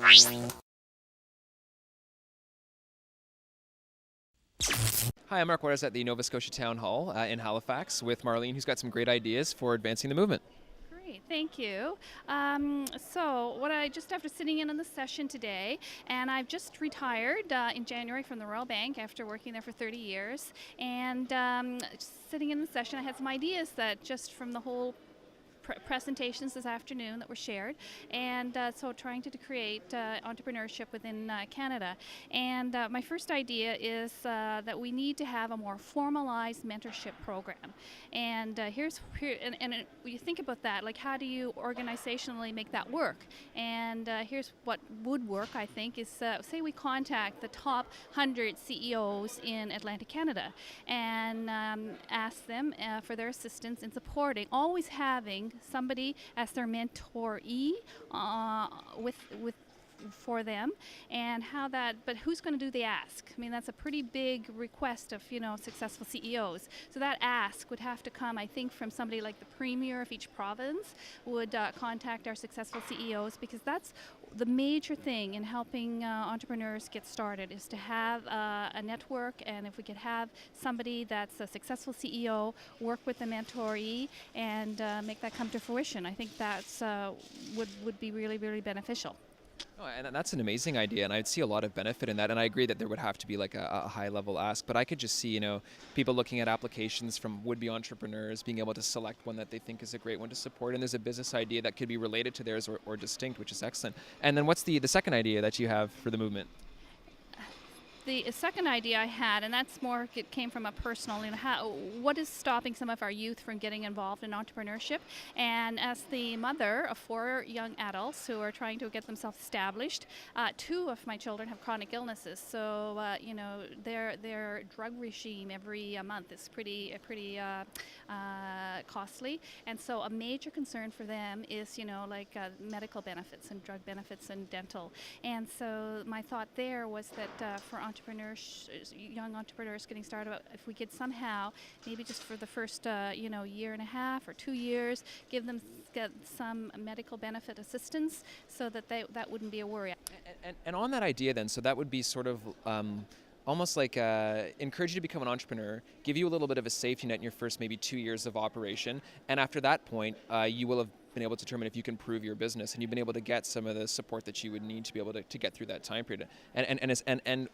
Hi, I'm Mark Waters at the Nova Scotia Town Hall in Halifax with Marlene, who's got some great ideas for advancing the movement. Great, thank you. What I just after sitting in on the session today, and I've just retired in January from the Royal Bank after working there for 30 years. And sitting in the session, I had some ideas that just from the whole presentations this afternoon that were shared, and so trying to create entrepreneurship within Canada. And my first idea is that we need to have a more formalized mentorship program. And you think about that, like how do you organizationally make that work? And here's what would work, I think, is say we contact the top 100 CEOs in Atlantic Canada and ask them for their assistance in supporting, always having somebody as their mentoree with for them, and how that, but who's going to do the ask? I mean, that's a pretty big request of, successful CEOs. So that ask would have to come, I think, from somebody like the premier of each province would contact our successful CEOs, because that's the major thing in helping entrepreneurs get started, is to have a network. And if we could have somebody that's a successful CEO work with the mentoree and make that come to fruition, I think that's would be really, really beneficial. Oh, and that's an amazing idea, and I'd see a lot of benefit in that. And I agree that there would have to be like a high-level ask, but I could just see, people looking at applications from would-be entrepreneurs, being able to select one that they think is a great one to support, and there's a business idea that could be related to theirs or distinct, which is excellent. And then what's the second idea that you have for the movement? The second idea I had, and that's more, it came from a personal, what is stopping some of our youth from getting involved in entrepreneurship? And as the mother of 4 young adults who are trying to get themselves established, 2 of my children have chronic illnesses. So, their drug regime every month is pretty costly. And so a major concern for them is, medical benefits and drug benefits and dental. And so my thought there was that for entrepreneurs, young entrepreneurs getting started, if we could somehow, maybe just for the first year and a half or 2 years, get some medical benefit assistance, so that that wouldn't be a worry. And on that idea then, so that would be sort of almost like encourage you to become an entrepreneur, give you a little bit of a safety net in your first maybe 2 years of operation, and after that point, you will have been able to determine if you can prove your business, and you've been able to get some of the support that you would need to be able to get through that time period. And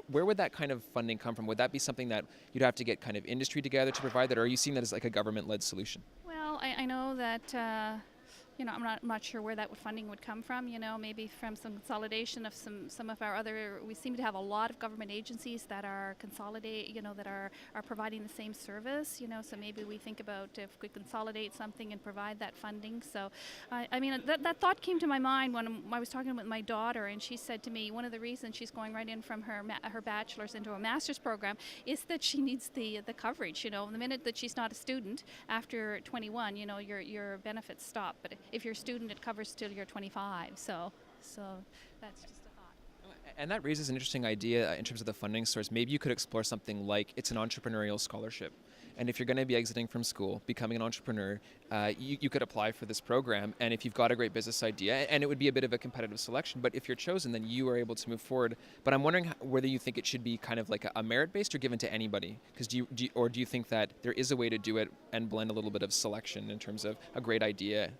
where would that kind of funding come from? Would that be something that you'd have to get kind of industry together to provide that, or are you seeing that as like a government-led solution? Well, I know that I'm not sure where that funding would come from. Maybe from some consolidation of some of our other. We seem to have a lot of government agencies that are that are providing the same service. So maybe we think about if we consolidate something and provide that funding. So, that thought came to my mind when I was talking with my daughter, and she said to me one of the reasons she's going right in from her bachelor's into a master's program is that she needs the coverage. The minute that she's not a student after 21, your benefits stop. But if you're a student, it covers till you're 25. So that's just a thought. And that raises an interesting idea in terms of the funding source. Maybe you could explore something like it's an entrepreneurial scholarship. And if you're going to be exiting from school, becoming an entrepreneur, you could apply for this program. And if you've got a great business idea, and it would be a bit of a competitive selection, but if you're chosen, then you are able to move forward. But I'm wondering whether you think it should be kind of like a merit-based or given to anybody? Because do you think that there is a way to do it and blend a little bit of selection in terms of a great idea?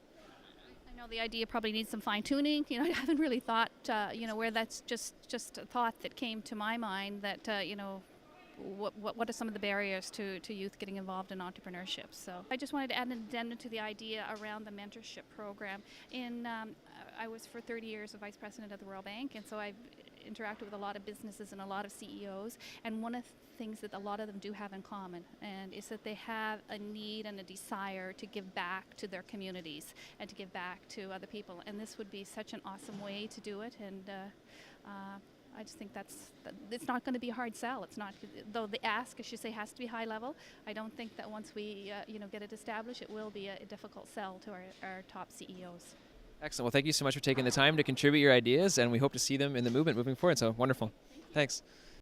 The idea probably needs some fine-tuning. I haven't really thought, where that's just a thought that came to my mind that, what are some of the barriers to youth getting involved in entrepreneurship. So I just wanted to add an addendum to the idea around the mentorship program. I was for 30 years a vice president of the Royal Bank, and so I've interacted with a lot of businesses and a lot of CEOs, and one of the things that a lot of them do have in common and is that they have a need and a desire to give back to their communities and to give back to other people, and this would be such an awesome way to do it. And I just think it's not going to be a hard sell. It's not, though the ask, I should say, has to be high level. I don't think that once we get it established, it will be a difficult sell to our top CEOs. Excellent. Well, thank you so much for taking the time to contribute your ideas, and we hope to see them in the movement moving forward. So wonderful. Thanks.